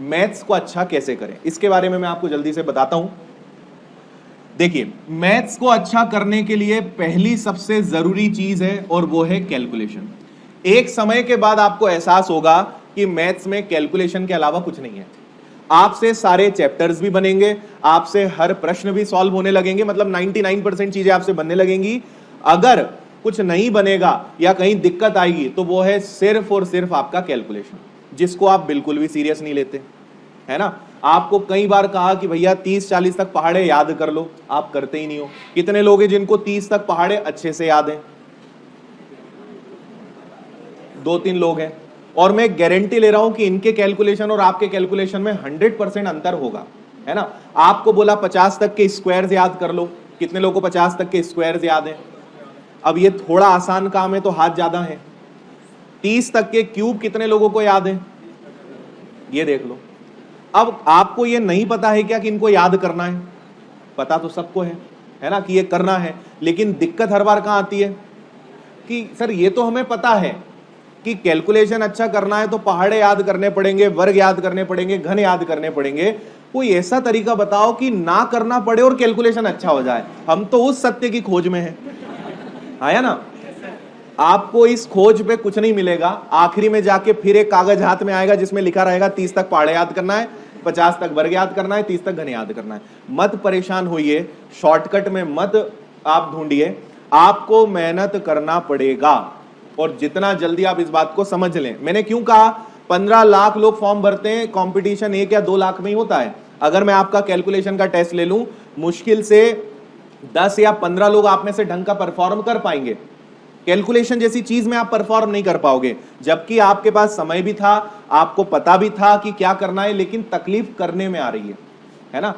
Maths को अच्छा कैसे करें, इसके बारे में मैं आपको जल्दी से बताता हूं। देखिए, मैथ्स को अच्छा करने के लिए पहली सबसे जरूरी चीज है और वो है कैलकुलेशन। एक समय के बाद आपको एहसास होगा कि मैथ्स में कैलकुलेशन के अलावा कुछ नहीं है। आपसे सारे चैप्टर्स भी बनेंगे, आपसे हर प्रश्न भी सॉल्व होने लगेंगे, मतलब 99% चीजें आपसे बनने लगेंगी। अगर कुछ नहीं बनेगा या कहीं दिक्कत आएगी तो वो है सिर्फ और सिर्फ आपका कैलकुलेशन, जिसको आप बिल्कुल भी सीरियस नहीं लेते, है ना। आपको कई बार कहा कि भैया 30-40 तक पहाड़े याद कर लो, आप करते ही नहीं हो। कितने लोग हैं जिनको 30 तक पहाड़े अच्छे से याद हैं? 2-3 लोग हैं। और मैं गारंटी ले रहा हूं कि इनके कैलकुलेशन और आपके कैलकुलेशन में 100% अंतर होगा, है ना। आपको बोला 50 तक के स्क्वायर्स याद कर लो, कितने लोगों को 50 तक के स्क्वायर्स याद हैं? अब ये थोड़ा आसान काम है तो हाथ ज्यादा है। 30 तक के क्यूब कितने लोगों को याद है? ये देख लो। अब आपको ये नहीं पता है क्या कि इनको याद करना है? पता तो सबको है ना, कि ये करना है, लेकिन दिक्कत हर बार कहां आती है कि सर ये तो हमें पता है कि कैलकुलेशन अच्छा करना है तो पहाड़े याद करने पड़ेंगे, वर्ग याद करने पड़ेंगे, घन याद करने पड़ेंगे। कोई ऐसा तरीका बताओ कि ना करना पड़े और कैलकुलेशन अच्छा हो जाए। हम तो उस सत्य की खोज में हैं, आया ना। आपको इस खोज पे कुछ नहीं मिलेगा। आखिरी में जाके फिर एक कागज हाथ में आएगा जिसमें लिखा रहेगा 30 तक पहाड़े याद करना है, 50 तक वर्ग याद करना है, 30 तक घन याद करना है। मत परेशान होइए, शॉर्टकट में मत आप ढूंढिए, आपको मेहनत करना पड़ेगा। और जितना जल्दी आप इस बात को समझ लें, मैंने क्यों कहा 15 लाख लोग फॉर्म भरते हैं, कंपटीशन 1 या 2 लाख में ही होता है। अगर मैं आपका कैलकुलेशन का टेस्ट ले लूं, मुश्किल से 10 या 15 लोग आप में से ढंग का परफॉर्म कर पाएंगे। कैलकुलेशन जैसी चीज में आप परफॉर्म नहीं कर पाओगे, जबकि आपके पास समय भी था, आपको पता भी था कि क्या करना है, लेकिन तकलीफ करने में आ रही है ना।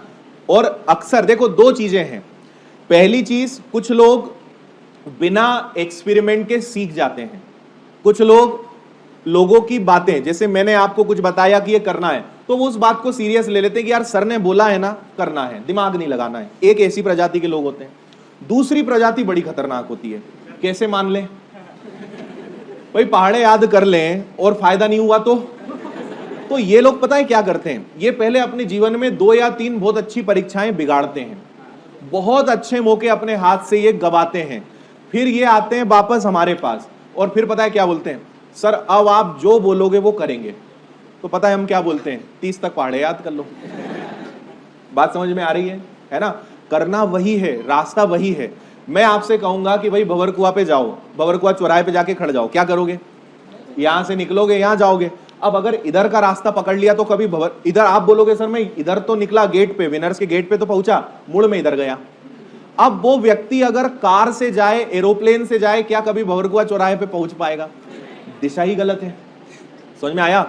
और अक्सर देखो 2 चीजें हैं। पहली चीज, कुछ लोग बिना एक्सपेरिमेंट के सीख जाते हैं। कुछ लोगों की बातें, जैसे मैंने आपको कुछ बताया कि ये करना है, तो वो उस बात को सीरियस ले लेते हैं कि यार सर ने बोला है ना, करना है, दिमाग नहीं लगाना है। एक ऐसी प्रजाति के लोग होते हैं। दूसरी प्रजाति बड़ी खतरनाक होती है। कैसे मान लें भाई, पहाड़े याद कर लें और फायदा नहीं हुआ तो ये लोग पता है क्या करते हैं, ये पहले अपने जीवन में 2 या 3 बहुत अच्छी परीक्षाएं बिगाड़ते हैं, बहुत अच्छे मौके अपने हाथ से ये गवाते हैं, फिर ये आते हैं वापस हमारे पास और फिर पता है क्या बोलते हैं, सर अब आप जो बोलोगे वो करेंगे। तो पता है हम क्या बोलते हैं, 30 तक पहाड़े याद कर लो। बात समझ में आ रही है ना। करना वही है, रास्ता वही है। मैं आपसे कहूंगा कि भाई भंवरकुआ पे जाओ, भंवरकुआ चौराहे पे जाके खड़ जाओ, क्या करोगे? यहां से निकलोगे, यहां जाओगे। अब अगर इधर का रास्ता पकड़ लिया तो कभी इधर आप बोलोगे सर मैं इधर तो निकला गेट पे, विनर्स के गेट पे तो पहुंचा, मुड़ में इधर गया। अब वो व्यक्ति अगर कार से जाए, एरोप्लेन से जाए, क्या कभी भंवरकुआ चौराहे पे पहुंच पाएगा? दिशा ही गलत है। समझ में आया?